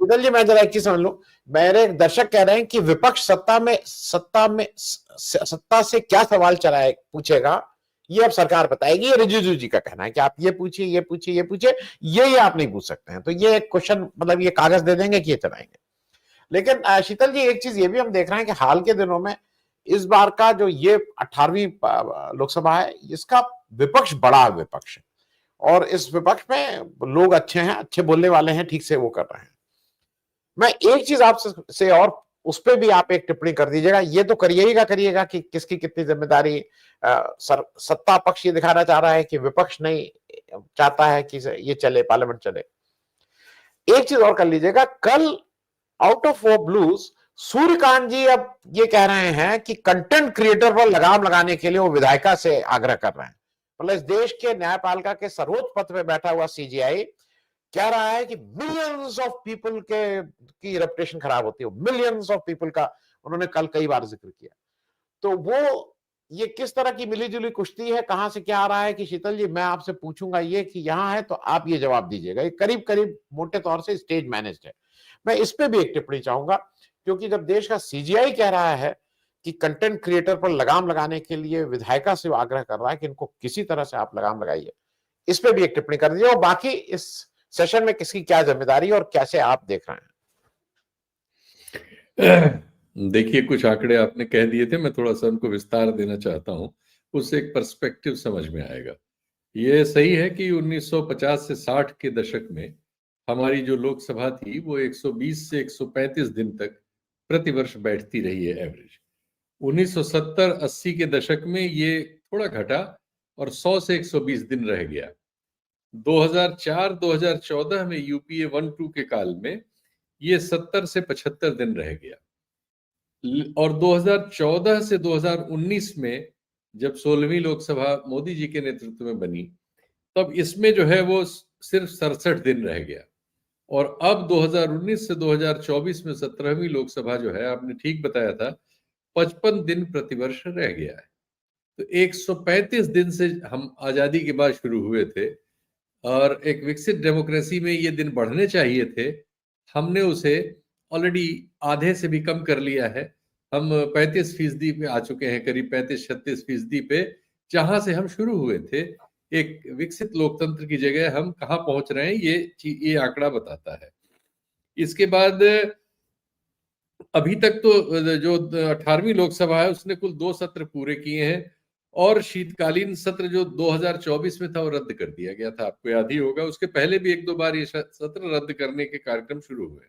शीतल जी, मैं जरा एक चीज समझ लूं। मेरे दर्शक कह रहे हैं कि विपक्ष सत्ता से क्या सवाल चलाए पूछेगा, ये अब सरकार बताएगी। ये रिजिजू जी का कहना है कि आप ये पूछिए, ये पूछिए, ये पूछिए, ये आप नहीं पूछ सकते हैं। तो ये क्वेश्चन, मतलब ये कागज दे देंगे कि ये चलाएंगे। लेकिन शीतल जी, एक चीज ये भी हम देख रहे हैं कि हाल के दिनों में इस बार का जो ये 18वीं लोकसभा है, इसका विपक्ष बड़ा विपक्ष है। और इस विपक्ष में लोग अच्छे हैं, अच्छे बोलने वाले हैं, ठीक से वो कर रहे हैं। मैं एक चीज आपसे और उस पर भी आप एक टिप्पणी कर दीजिएगा। ये तो करिएगा कि किसकी कितनी जिम्मेदारी। सत्ता पक्ष ये दिखाना चाह रहा है कि विपक्ष नहीं चाहता है कि ये चले, पार्लियामेंट चले। एक चीज और कर लीजिएगा, कल आउट ऑफ वो ब्लूज सूर्यकांत जी अब ये कह रहे हैं कि कंटेंट क्रिएटर पर लगाम लगाने के लिए वो विधायिका से आग्रह कर रहे हैं। मतलब इस देश के न्यायपालिका के सर्वोच्च पद पे बैठा हुआ सीजीआई कह रहा है कि मिलियंस ऑफ पीपल की रेपुटेशन खराब होती है। मिलियंस ऑफ पीपल का उन्होंने कल कई बार जिक्र किया। तो वो ये किस तरह की मिलीजुली कुश्ती है, कहां से क्या आ रहा है कि शीतल जी, मैं आपसे पूछूंगा ये कि यहां है तो आप ये जवाब दीजिएगा। ये करीब करीब मोटे तौर से स्टेज मैनेज्ड है। मैं इस पे भी एक टिप्पणी चाहूंगा, क्योंकि जब देश का सीजीआई कह रहा है कि कंटेंट क्रिएटर पर लगाम लगाने के लिए विधायिका से आग्रह कर रहा है कि इनको किसी तरह से आप लगाम लगाइए, इस पे भी एक टिप्पणी कर दीजिए। और बाकी इस सेशन में किसकी क्या जिम्मेदारी और कैसे आप देख रहे हैं? देखिए, कुछ आंकड़े आपने कह दिए थे, मैं थोड़ा सा उनको विस्तार देना चाहता हूं, उससे एक पर्सपेक्टिव समझ में आएगा। ये सही है कि 1950 से 60 के दशक में हमारी जो लोकसभा थी वो 120 से 135 दिन तक प्रतिवर्ष बैठती रही है एवरेज। 1970-80 के दशक में ये थोड़ा घटा और 100 से 120 दिन रह गया। 2004-2014 में यूपीए 1-2 के काल में ये 70 से 75 दिन रह गया। और 2014 से 2019 में जब 16वीं लोकसभा मोदी जी के नेतृत्व में बनी, तब इसमें जो है वो सिर्फ 67 दिन रह गया। और अब 2019 से 2024 में 17वीं लोकसभा जो है, आपने ठीक बताया था, 55 दिन प्रतिवर्ष रह गया है। तो 135 दिन से हम आजादी के बाद शुरू हुए थे, और एक विकसित डेमोक्रेसी में ये दिन बढ़ने चाहिए थे। हमने उसे ऑलरेडी आधे से भी कम कर लिया है। हम 35% पे आ चुके हैं, करीब 35-36% पे, जहां से हम शुरू हुए थे। एक विकसित लोकतंत्र की जगह हम कहाँ पहुंच रहे हैं, ये आंकड़ा बताता है। इसके बाद अभी तक तो जो 18वीं लोकसभा है उसने कुल 2 सत्र पूरे किए हैं, और शीतकालीन सत्र जो 2024 में था वो रद्द कर दिया गया था, आपको याद ही होगा। उसके पहले भी 1-2 बार ये सत्र रद्द करने के कार्यक्रम शुरू हुए।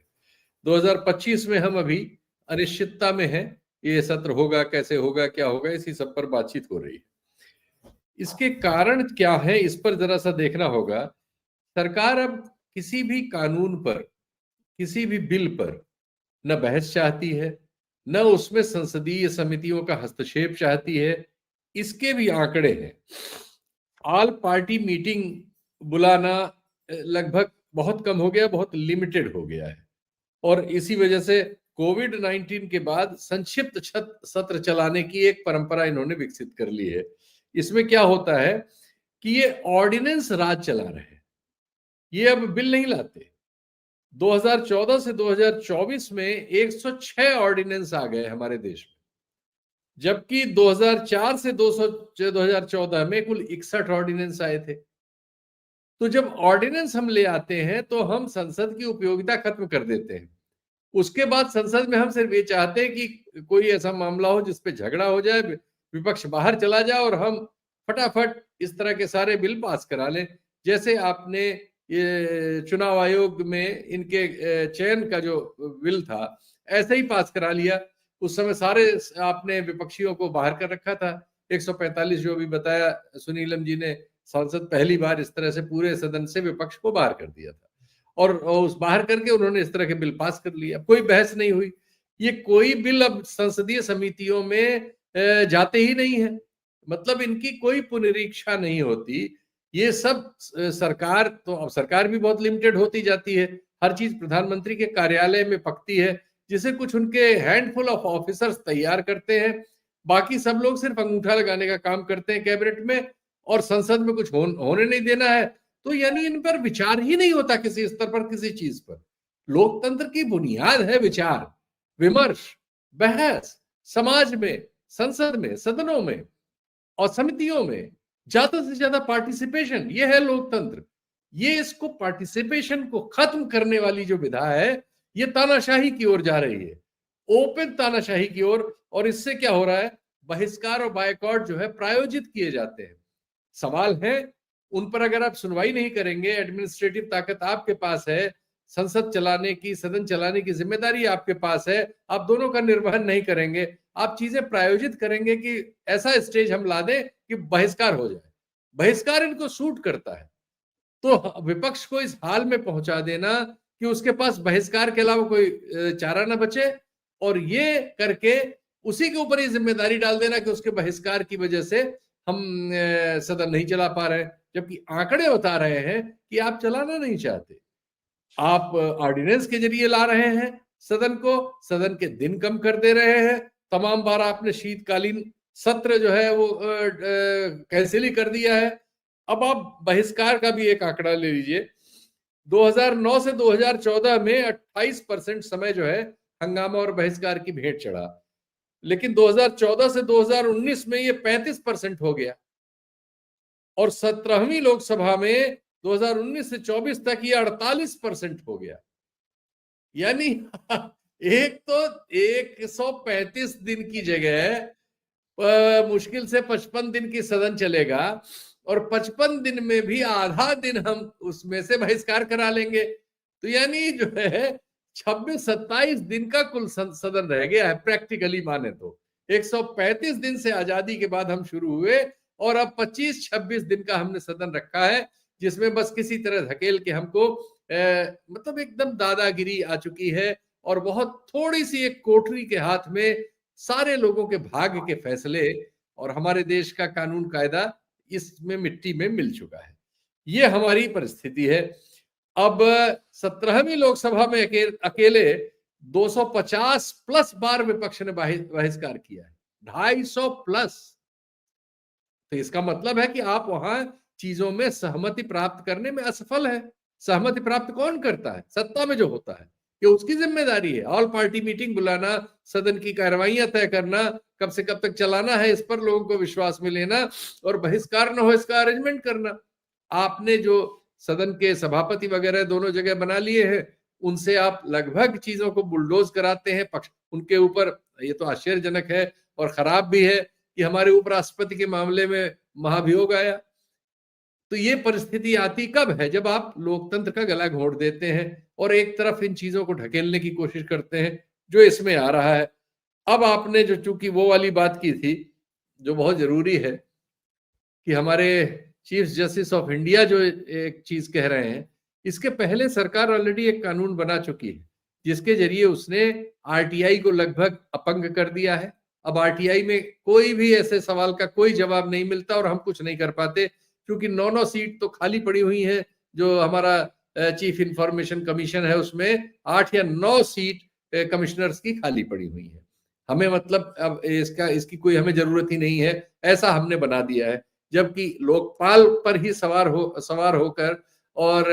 2025 में हम अभी अनिश्चितता में हैं, ये सत्र होगा कैसे होगा, क्या होगा, इसी सब पर बातचीत हो रही है। इसके कारण क्या है, इस पर जरा सा देखना होगा। सरकार अब किसी भी कानून पर, किसी भी बिल पर न बहस चाहती है, न उसमें संसदीय समितियों का हस्तक्षेप चाहती है। इसके भी आंकड़े हैं। ऑल पार्टी मीटिंग बुलाना लगभग बहुत कम हो गया, बहुत लिमिटेड हो गया है। और इसी वजह से कोविड-19 के बाद संक्षिप्त सत्र चलाने की एक परंपरा इन्होंने विकसित कर ली है। इसमें क्या होता है कि ये ऑर्डिनेंस राज चला रहे हैं, ये अब बिल नहीं लाते। 2014 से 2024 में 106 ऑर्डिनेंस आ गए हमारे देश में, जबकि 2004 से 2014 में कुल 61 ऑर्डिनेंस आए थे। तो जब ऑर्डिनेंस हम ले आते हैं तो हम संसद की उपयोगिता खत्म कर देते हैं। उसके बाद संसद में हम सिर्फ ये चाहते हैं कि कोई ऐसा मामला हो जिस पे झगड़ा हो जाए, विपक्ष बाहर चला जाए और हम फटाफट इस तरह के सारे बिल पास करा लें। जैसे आपने ये चुनाव आयोग में इनके चयन का जो बिल था, ऐसे ही पास करा लिया। उस समय सारे आपने विपक्षियों को बाहर कर रखा था। 145 जो भी बताया सुनीलम जी ने, सांसद पहली बार इस तरह से पूरे सदन से विपक्ष को बाहर कर दिया था, और उस बाहर करके उन्होंने इस तरह के बिल पास कर लिया। कोई बहस नहीं हुई। ये कोई बिल अब संसदीय समितियों में जाते ही नहीं है, मतलब इनकी कोई पुनरीक्षा नहीं होती। ये सब सरकार, तो अब सरकार भी बहुत लिमिटेड होती जाती है। हर चीज प्रधानमंत्री के कार्यालय में पकती है, जिसे कुछ उनके हैंडफुल ऑफ ऑफिसर्स तैयार करते हैं। बाकी सब लोग सिर्फ अंगूठा लगाने का काम करते हैं कैबिनेट में, और संसद में कुछ होने नहीं देना है। तो यानी इन पर विचार ही नहीं होता किसी स्तर पर, किसी चीज पर। लोकतंत्र की बुनियाद है विचार विमर्श, बहस, समाज में, संसद में, सदनों में और समितियों में ज्यादा से ज्यादा पार्टिसिपेशन, ये है लोकतंत्र। ये इसको पार्टिसिपेशन को खत्म करने वाली जो विधा है, ये तानाशाही की ओर जा रही है, ओपन तानाशाही की ओर। और इससे क्या हो रहा है, बहिष्कार और बायकॉट जो है प्रायोजित किए जाते हैं। सवाल है उन पर अगर आप सुनवाई नहीं करेंगे, एडमिनिस्ट्रेटिव ताकत आपके पास है, संसद चलाने की, सदन चलाने की जिम्मेदारी आपके पास है, आप दोनों का निर्वहन नहीं करेंगे, आप चीजें प्रायोजित करेंगे कि ऐसा स्टेज हम ला दें कि बहिष्कार हो जाए, बहिष्कार इनको सूट करता है, तो विपक्ष को इस हाल में पहुंचा देना कि उसके पास बहिष्कार के अलावा कोई चारा ना बचे, और ये करके उसी के ऊपर ये जिम्मेदारी डाल देना कि उसके बहिष्कार की वजह से हम सदन नहीं चला पा रहे हैं, जबकि आंकड़े बता रहे हैं कि आप चलाना नहीं चाहते। आप ऑर्डिनेंस के जरिए ला रहे हैं सदन को, सदन के दिन कम कर दे रहे हैं, तमाम बार आपने शीतकालीन सत्र जो है वो कैंसिल ही कर दिया है। अब आप बहिष्कार का भी एक आंकड़ा ले लीजिए, 2009 से 2014 में 28% समय जो है हंगामा और बहिष्कार की भेंट चढ़ा, लेकिन 2014 से 2019 में ये 35% हो गया, और 17वीं लोकसभा में 2019 से 24 तक ये 48% हो गया। यानी एक तो 135 दिन की जगह मुश्किल से 55 दिन की सदन चलेगा, और 55 दिन में भी आधा दिन हम उसमें से बहिष्कार करा लेंगे, तो यानी जो है 26-27 दिन का कुल सदन रह गया है प्रैक्टिकली माने तो। 135 दिन से आजादी के बाद हम शुरू हुए, और अब 25-26 दिन का हमने सदन रखा है, जिसमें बस किसी तरह धकेल के हमको मतलब एकदम दादागिरी आ चुकी है, और बहुत थोड़ी सी एक कोठरी के हाथ में सारे लोगों के भाग्य के फैसले और हमारे देश का कानून कायदा इसमें मिट्टी में मिल चुका है। ये हमारी परिस्थिति है। अब 17वीं लोकसभा में अकेले 250 प्लस बार विपक्ष ने बहिष्कार किया है, 250 प्लस। तो इसका मतलब है कि आप वहां चीजों में सहमति प्राप्त करने में असफल है। सहमति प्राप्त कौन करता है? सत्ता में जो होता है, ये उसकी जिम्मेदारी है। ऑल पार्टी मीटिंग बुलाना, सदन की कार्रवाइयां तय करना, कब से कब तक चलाना है, इस पर लोगों को विश्वास में लेना, और बहिष्कार न हो इसका अरेंजमेंट करना। आपने जो सदन के सभापति वगैरह दोनों जगह बना लिए हैं, उनसे आप लगभग चीजों को बुलडोज कराते हैं पक्ष उनके ऊपर। ये तो आश्चर्यजनक है और खराब भी है कि हमारे उपराष्ट्रपति के मामले में महाभियोग आया। तो ये परिस्थिति आती कब है? जब आप लोकतंत्र का गला घोंट देते हैं और एक तरफ इन चीजों को ढकेलने की कोशिश करते हैं, जो इसमें आ रहा है। अब आपने जो चूंकि वो वाली बात की थी जो बहुत जरूरी है कि हमारे चीफ जस्टिस ऑफ इंडिया जो एक चीज कह रहे हैं, इसके पहले सरकार ऑलरेडी एक कानून बना चुकी है जिसके जरिए उसने आरटीआई को लगभग अपंग कर दिया है। अब आरटीआई में कोई भी ऐसे सवाल का कोई जवाब नहीं मिलता और हम कुछ नहीं कर पाते, क्योंकि 9 सीट तो खाली पड़ी हुई है। जो हमारा चीफ इंफॉर्मेशन कमीशन है उसमें 8 या 9 सीट कमिश्नर्स की खाली पड़ी हुई है। हमें मतलब अब इसकी कोई हमें जरूरत ही नहीं है, ऐसा हमने बना दिया है। जबकि लोकपाल पर ही सवार होकर और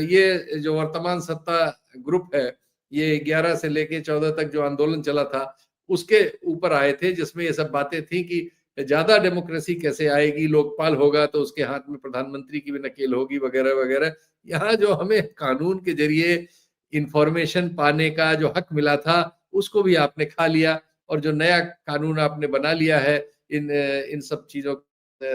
ये जो वर्तमान सत्ता ग्रुप है, ये 11 से लेके 14 तक जो आंदोलन चला था उसके ऊपर आए थे, जिसमें ये सब बातें थी कि ज्यादा डेमोक्रेसी कैसे आएगी, लोकपाल होगा तो उसके हाथ में प्रधानमंत्री की भी नकेल होगी वगैरह वगैरह। यहाँ जो हमें कानून के जरिए इंफॉर्मेशन पाने का जो हक मिला था उसको भी आपने खा लिया, और जो नया कानून आपने बना लिया है इन सब चीजों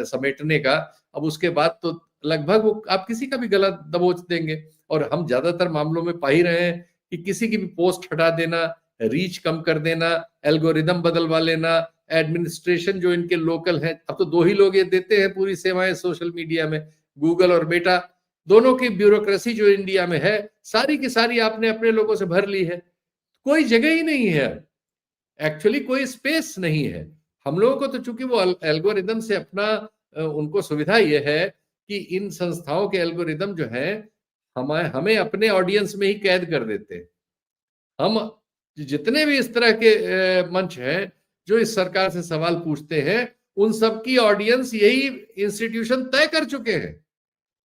समेटने का, अब उसके बाद तो लगभग वो आप किसी का भी गला दबोच देंगे। और हम ज्यादातर मामलों में पा ही रहे हैं कि किसी की भी पोस्ट हटा देना, रीच कम कर देना, एल्गोरिदम बदलवा लेना, एडमिनिस्ट्रेशन जो इनके लोकल है, अब तो 2 ही लोग ये देते हैं पूरी सेवाएं सोशल मीडिया में, गूगल और मेटा, दोनों की ब्यूरोक्रेसी जो इंडिया में है सारी की सारी आपने अपने लोगों से भर ली है। कोई जगह ही नहीं है, एक्चुअली कोई स्पेस नहीं है। हम लोगों को तो चूंकि वो एल्गोरिदम से अपना उनको सुविधा ये है कि इन संस्थाओं के एल्गोरिदम जो है हमें अपने ऑडियंस में ही कैद कर देते हैं। हम जितने भी इस तरह के मंच हैं जो इस सरकार से सवाल पूछते हैं, उन सबकी ऑडियंस यही इंस्टीट्यूशन तय कर चुके हैं।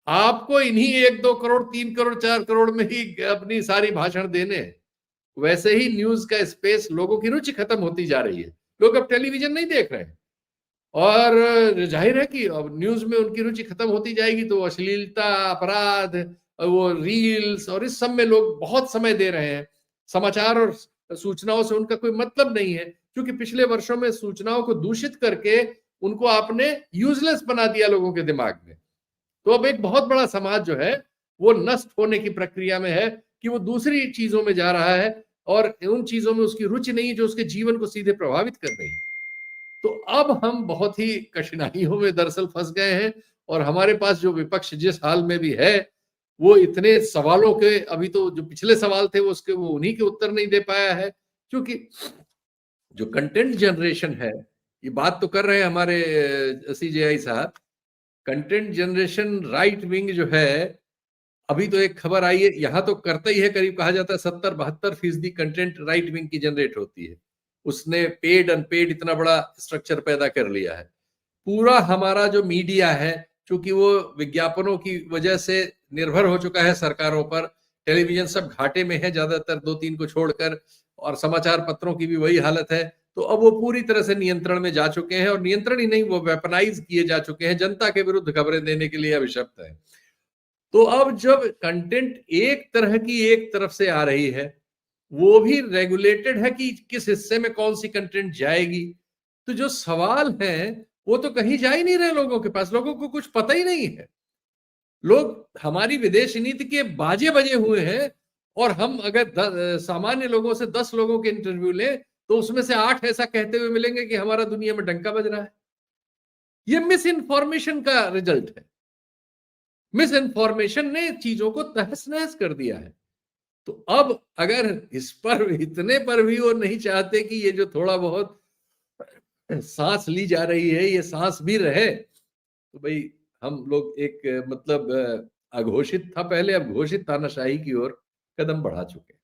आपको इन्हीं 1-2 करोड़, 3 करोड़, 4 करोड़ में ही अपनी सारी भाषण देने हैं। वैसे ही न्यूज का स्पेस, लोगों की रुचि खत्म होती जा रही है। लोग अब टेलीविजन नहीं देख रहे हैं और जाहिर है कि अब न्यूज में उनकी रुचि खत्म होती जाएगी तो अश्लीलता, अपराध, वो रील्स और इस सब में लोग बहुत समय दे रहे हैं। समाचार और सूचनाओं से उनका कोई मतलब नहीं है, क्योंकि पिछले वर्षों में सूचनाओं को दूषित करके उनको आपने यूजलेस बना दिया लोगों के दिमाग में। तो अब एक बहुत बड़ा समाज जो है वो नष्ट होने की प्रक्रिया में है कि वो दूसरी चीजों में जा रहा है और उन चीजों में उसकी रुचि नहीं है जो उसके जीवन को सीधे प्रभावित कर रही है। तो अब हम बहुत ही कठिनाइयों में दरअसल फंस गए हैं और हमारे पास जो विपक्ष जिस हाल में भी है, वो इतने सवालों के, अभी तो जो पिछले सवाल थे वो उन्हीं के उत्तर नहीं दे पाया है। क्योंकि जो कंटेंट जनरेशन है, ये बात तो कर रहे हैं हमारे सीजेआई साहब, कंटेंट जनरेशन राइट विंग जो है, अभी तो एक खबर आई है, यहां तो करता ही है, करीब कहा जाता है 70-72% कंटेंट राइट विंग की जनरेट होती है। उसने पेड अनपेड इतना बड़ा स्ट्रक्चर पैदा कर लिया है। पूरा हमारा जो मीडिया है, क्योंकि वो विज्ञापनों की वजह से निर्भर हो चुका है सरकारों पर, टेलीविजन सब घाटे में है ज्यादातर, 2-3 को छोड़कर, और समाचार पत्रों की भी वही हालत है। तो अब वो पूरी तरह से नियंत्रण में जा चुके हैं, और नियंत्रण ही नहीं, वो वेपनाइज किए जा चुके हैं, जनता के विरुद्ध खबरें देने के लिए अभिशप्त है। तो अब जब कंटेंट एक तरह की एक तरफ से आ रही है, वो भी रेगुलेटेड है कि किस हिस्से में कौन सी कंटेंट जाएगी, तो जो सवाल हैं वो तो कहीं जा ही नहीं रहे लोगों के पास, लोगों को कुछ पता ही नहीं है। लोग हमारी विदेश नीति के बाजे बजे हुए हैं, और हम अगर सामान्य लोगों से 10 लोगों के इंटरव्यू लें तो उसमें से 8 ऐसा कहते हुए मिलेंगे कि हमारा दुनिया में डंका बज रहा है। ये मिस इन्फॉर्मेशन का रिजल्ट है। मिस इन्फॉर्मेशन ने चीजों को तहस नहस कर दिया है। तो अब अगर इस पर, इतने पर भी वो नहीं चाहते कि ये जो थोड़ा बहुत सांस ली जा रही है ये सांस भी रहे, तो भाई हम लोग एक मतलब अघोषित था पहले, अब घोषित तानाशाही की ओर कदम बढ़ा चुके हैं।